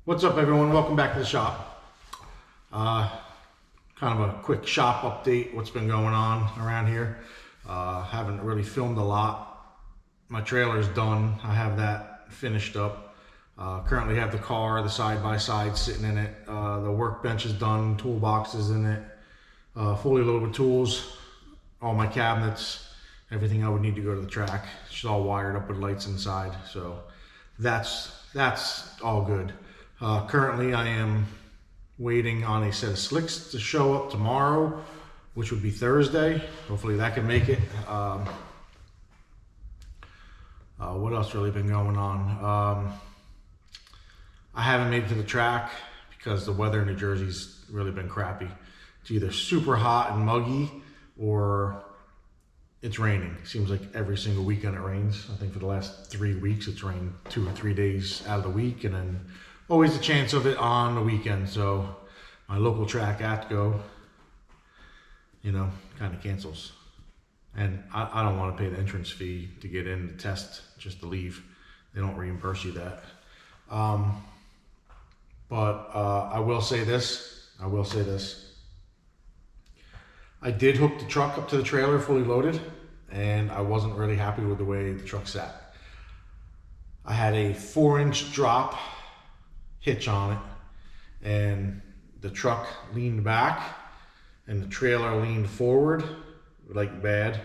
What's up, everyone? Welcome back to the shop. Kind of a quick shop update, what's been going on around here. Haven't really filmed a lot. My trailer's done. I have that finished up. Currently have the car, the side-by-side sitting in it. The workbench is done, toolbox is in it. Fully loaded with tools, all my cabinets, everything I would need to go to the track. It's all wired up with lights inside, so that's all good. Currently, I am waiting on a set of slicks to show up tomorrow, which would be Thursday. Hopefully that can make it. What else really been going on? I haven't made it to the track because the weather in New Jersey's really been crappy. It's either super hot and muggy or it's raining. It seems like every single weekend it rains. I think for the last 3 weeks it's rained 2 or 3 days out of the week, and then always a chance of it on the weekend. So my local track, Atco, kind of cancels. And I don't want to pay the entrance fee to get in the test just to leave. They don't reimburse you that. But I will say this. I did hook the truck up to the trailer fully loaded, and I wasn't really happy with the way the truck sat. I had a 4-inch drop hitch on it, and the truck leaned back and the trailer leaned forward like bad.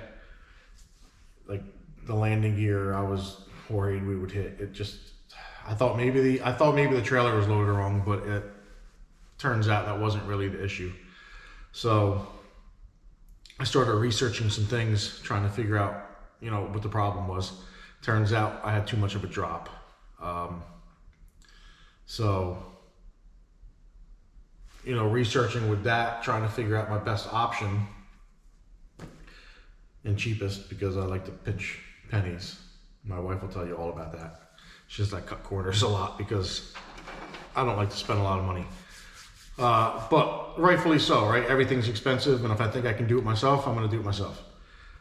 Like the landing gear, I was worried we would hit. I thought maybe the trailer was loaded wrong, but it turns out that wasn't really the issue. So I started researching some things, trying to figure out what the problem was. Turns out I had too much of a drop. So, researching with that, trying to figure out my best option and cheapest, because I like to pinch pennies. My wife will tell you all about that. She says I cut corners a lot because I don't like to spend a lot of money. But rightfully so, right? Everything's expensive, and if I think I can do it myself, I'm going to do it myself.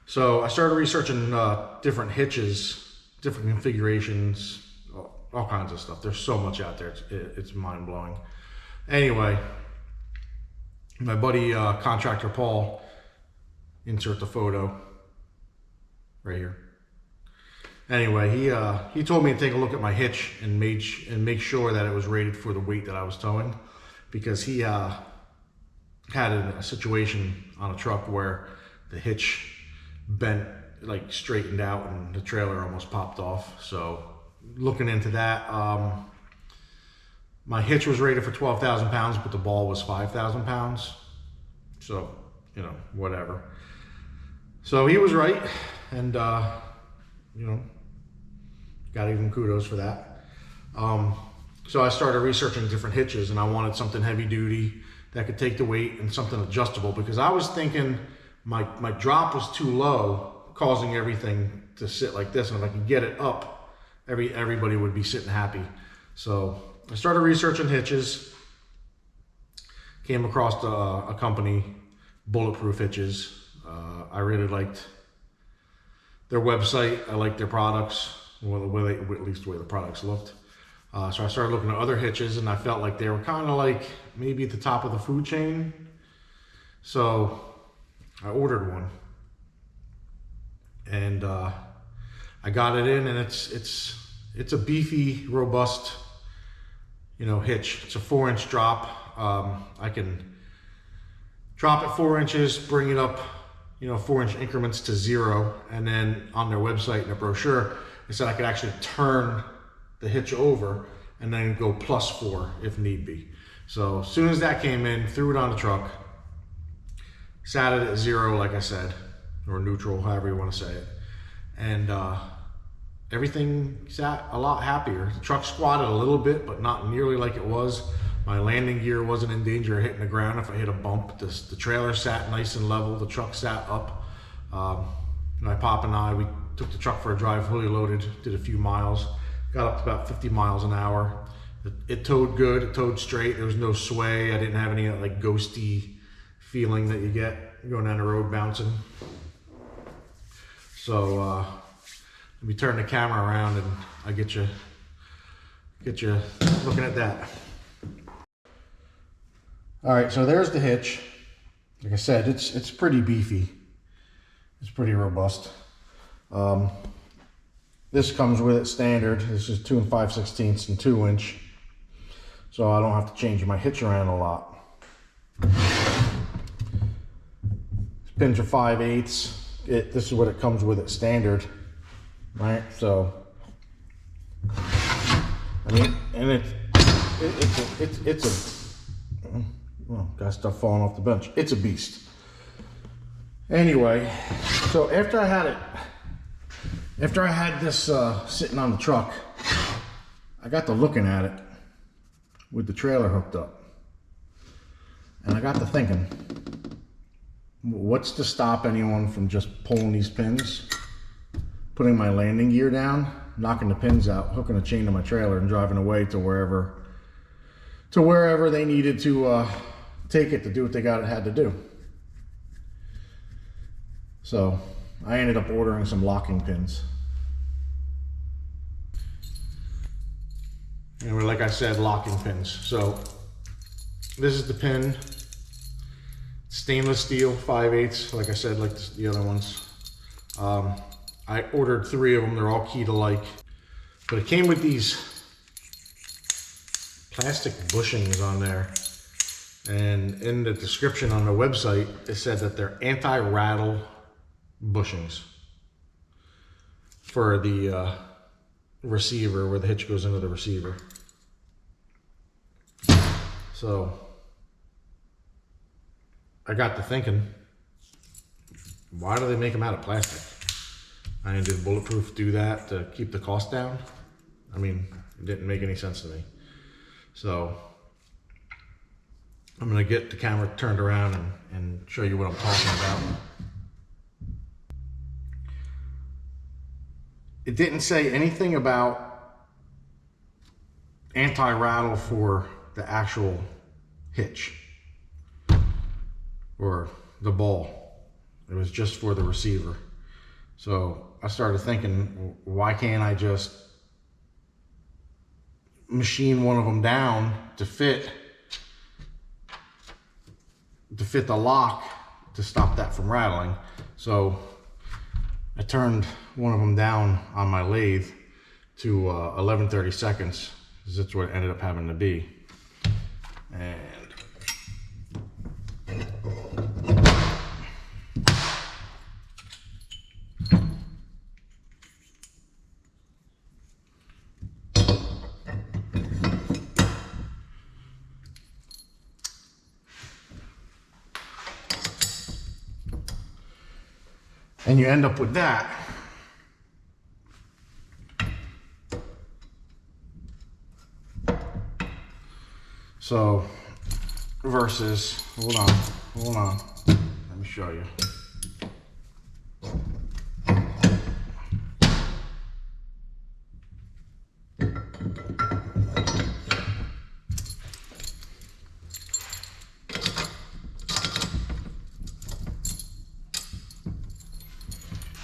So I started researching different hitches, different configurations, all kinds of stuff. There's so much out there, it's mind-blowing. Anyway, my buddy contractor Paul, insert the photo right here. Anyway, he told me to take a look at my hitch and make sure that it was rated for the weight that I was towing, because he had a situation on a truck where the hitch bent, like straightened out, and the trailer almost popped off. So looking into that, my hitch was rated for 12,000 pounds, but the ball was 5,000 pounds. So, whatever. So he was right, and, got even kudos for that. So I started researching different hitches, and I wanted something heavy duty that could take the weight and something adjustable, because I was thinking my drop was too low, causing everything to sit like this, and if I could get it up, everybody would be sitting happy. So I started researching hitches, came across a company, Bulletproof hitches. I really liked their website. I liked their products, at least the way the products looked. So I started looking at other hitches, and I felt like they were kind of like maybe at the top of the food chain. So I ordered one, and I got it in, and it's a beefy, robust, hitch. It's a 4-inch drop. I can drop it 4 inches, bring it up, 4-inch increments to 0, and then on their website in the brochure, they said I could actually turn the hitch over and then go +4 if need be. So as soon as that came in, threw it on the truck, sat it at 0, like I said, or neutral, however you want to say it, and everything sat a lot happier. The truck squatted a little bit, but not nearly like it was. My landing gear wasn't in danger of hitting the ground if I hit a bump. The trailer sat nice and level. The truck sat up. My pop and I, we took the truck for a drive, fully loaded, did a few miles, got up to about 50 miles an hour. It towed good, it towed straight. There was no sway. I didn't have any like ghosty feeling that you get going down the road bouncing. So let me turn the camera around and I get you looking at that. All right, so there's the hitch. Like I said, it's pretty beefy. It's pretty robust. This comes with it standard. This is 2 5/16 and 2-inch. So I don't have to change my hitch around a lot. Pins are 5/8. This is what it comes with it standard, right? So, I mean, and it's a well, got stuff falling off the bench. It's a beast. Anyway, so after I had this sitting on the truck, I got to looking at it with the trailer hooked up, and I got to thinking, what's to stop anyone from just pulling these pins, putting my landing gear down, knocking the pins out, hooking a chain to my trailer, and driving away to wherever they needed to take it to do what they had to do. So I ended up ordering some locking pins. And like I said, locking pins. So this is the pin. Stainless steel, 5/8, like I said, like the other ones. I ordered 3 of them. They're all keyed alike. But it came with these plastic bushings on there. And in the description on the website, it said that they're anti-rattle bushings for the receiver, where the hitch goes into the receiver. So I got to thinking, why do they make them out of plastic? I mean, did Bulletproof do that to keep the cost down? I mean, it didn't make any sense to me. So I'm gonna get the camera turned around and show you what I'm talking about. It didn't say anything about anti-rattle for the actual hitch or the ball. It was just for the receiver. So I started thinking, why can't I just machine one of them down to fit the lock to stop that from rattling? So I turned one of them down on my lathe to 11/32, because that's what it ended up having to be. And you end up with that. So versus, hold on, let me show you.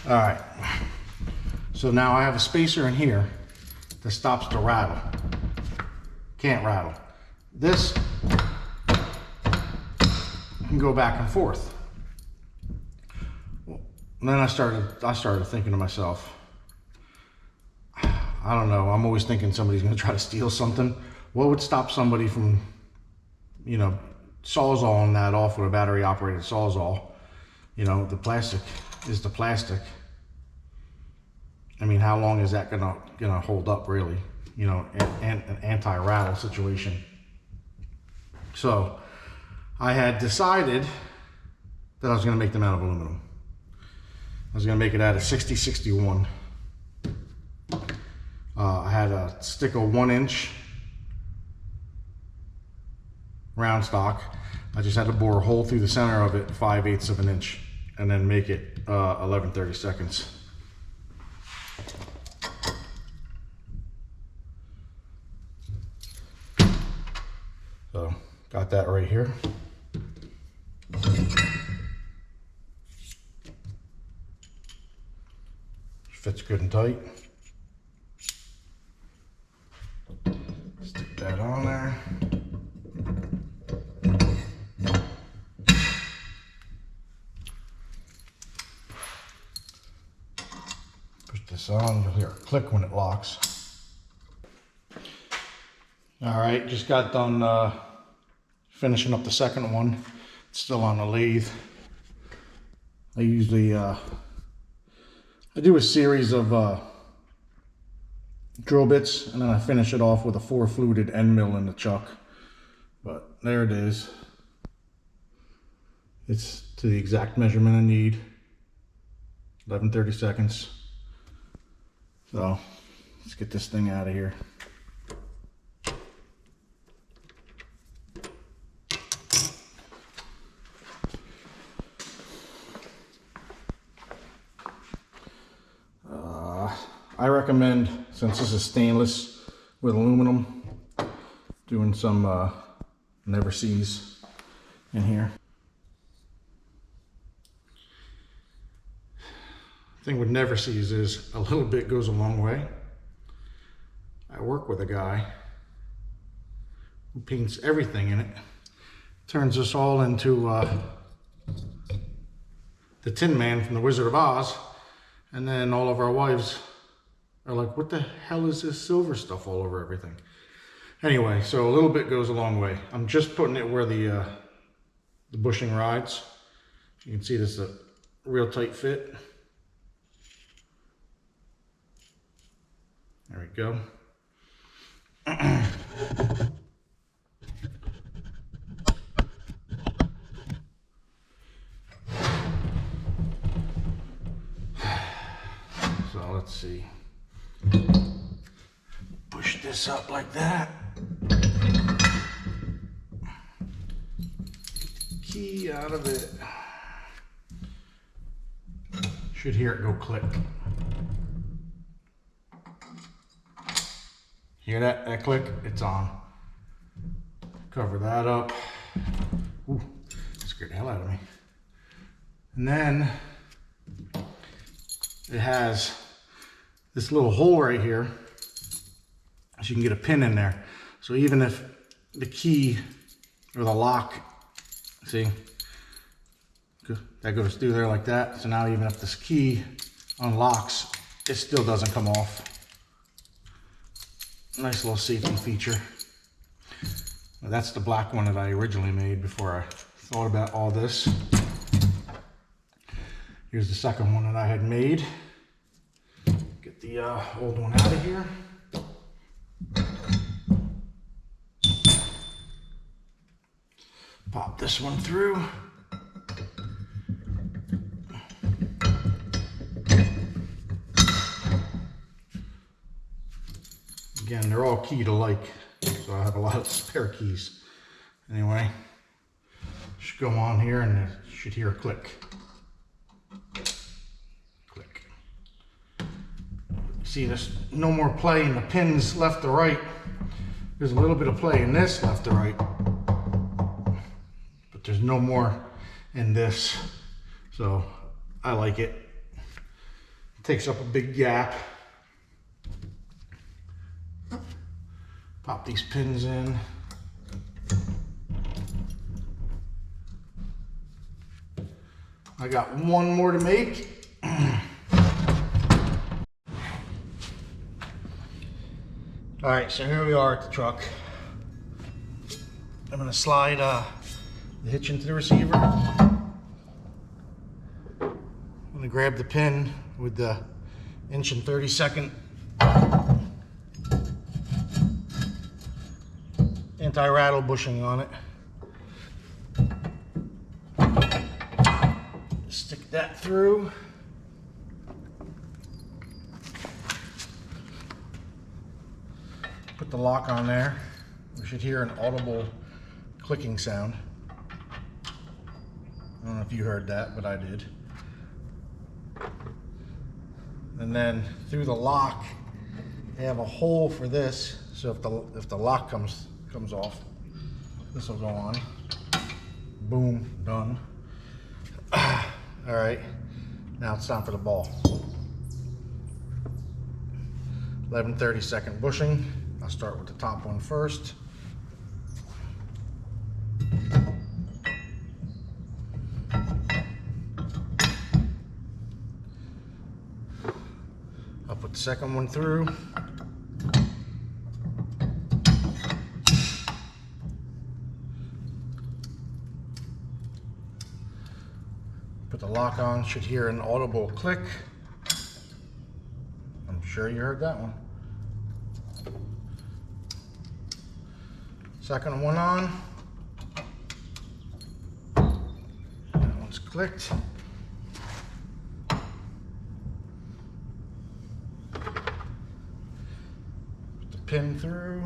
All right, so now I have a spacer in here that stops the rattle. Can't rattle. This can go back and forth. And then I started thinking to myself, I don't know, I'm always thinking somebody's gonna try to steal something. What would stop somebody from, you know, sawzalling that off with a battery operated sawzall? You know, the plastic is the plastic. I mean, how long is that gonna hold up, really? You know, an anti-rattle situation. So I had decided that I was gonna make them out of aluminum. I was gonna make it out of 6061. I had a stick of 1-inch round stock. I just had to bore a hole through the center of it, 5/8 of an inch, and then make it 11/32. So got that right here. Fits good and tight. Stick that on there. this on, you'll hear it click when it locks. All right, just got done finishing up the second one. It's still on the lathe. I usually I do a series of drill bits, and then I finish it off with a 4-fluted end mill in the chuck. But there it is. It's to the exact measurement I need. 11/32. So let's get this thing out of here. I recommend, since this is stainless with aluminum, doing some never sees in here. The thing with never sees is a little bit goes a long way. I work with a guy who paints everything in it, turns us all into the Tin Man from the Wizard of Oz, and then all of our wives are like, what the hell is this silver stuff all over everything? Anyway, so a little bit goes a long way. I'm just putting it where the bushing rides. You can see this is a real tight fit. There we go. So let's see. Push this up like that. Key out of it. Should hear it go click. Hear that? That click? It's on. Cover that up. Ooh, scared the hell out of me. And then it has this little hole right here, so you can get a pin in there. So even if the key or the lock, see, that goes through there like that. So now even if this key unlocks, it still doesn't come off. Nice little safety feature. Now that's the black one that I originally made before I thought about all this. Here's the second one that I had made. Get the old one out of here. Pop this one through. Again, they're all keyed alike, so I have a lot of spare keys. Anyway, should go on here and you should hear a click. Click. See, there's no more play in the pins left to right. There's a little bit of play in this left to right, but there's no more in this. So I like it. It takes up a big gap. Pop these pins in. I got one more to make. All right, so here we are at the truck. I'm gonna slide the hitch into the receiver. I'm gonna grab the pin with the 1 32" anti-rattle bushing on it. Stick that through. Put the lock on there. We should hear an audible clicking sound. I don't know if you heard that, but I did. And then through the lock, they have a hole for this, so if the lock comes off, this will go on. Boom, done. All right, now it's time for the ball. 11/32 bushing. I'll start with the top one first. I'll second one through. Put the lock on, should hear an audible click. I'm sure you heard that one. Second one on. That one's clicked. Put the pin through.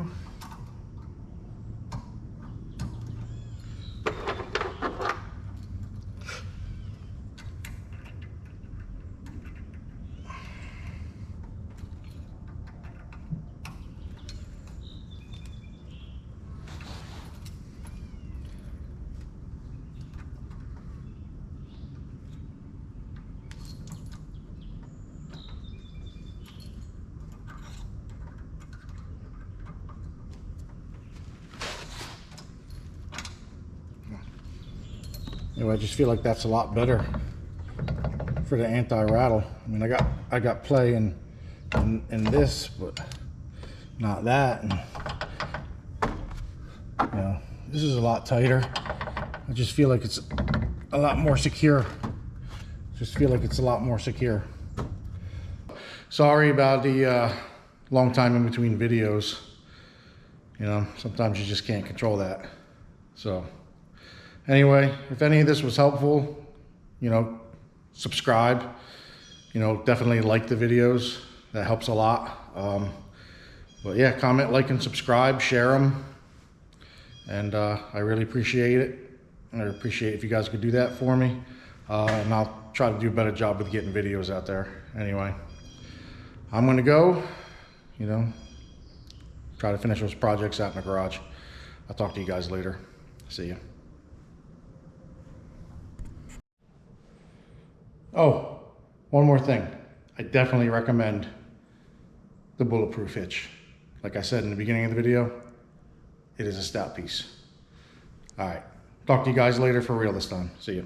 Anyway, I just feel like that's a lot better for the anti-rattle. I mean, I got play in this, but not that. And you know, this is a lot tighter. I just feel like it's a lot more secure. Just feel like it's a lot more secure. Sorry about the long time in between videos. You know, sometimes you just can't control that. So anyway, if any of this was helpful, you know, subscribe. You know, definitely like the videos. That helps a lot. But yeah, comment, like, and subscribe. Share them. And I really appreciate it. I appreciate if you guys could do that for me. And I'll try to do a better job with getting videos out there. Anyway, I'm going to go, you know, try to finish those projects out in the garage. I'll talk to you guys later. See ya. Oh, one more thing. I definitely recommend the Bulletproof hitch. Like I said in the beginning of the video, it is a stout piece. All right. Talk to you guys later for real this time. See ya.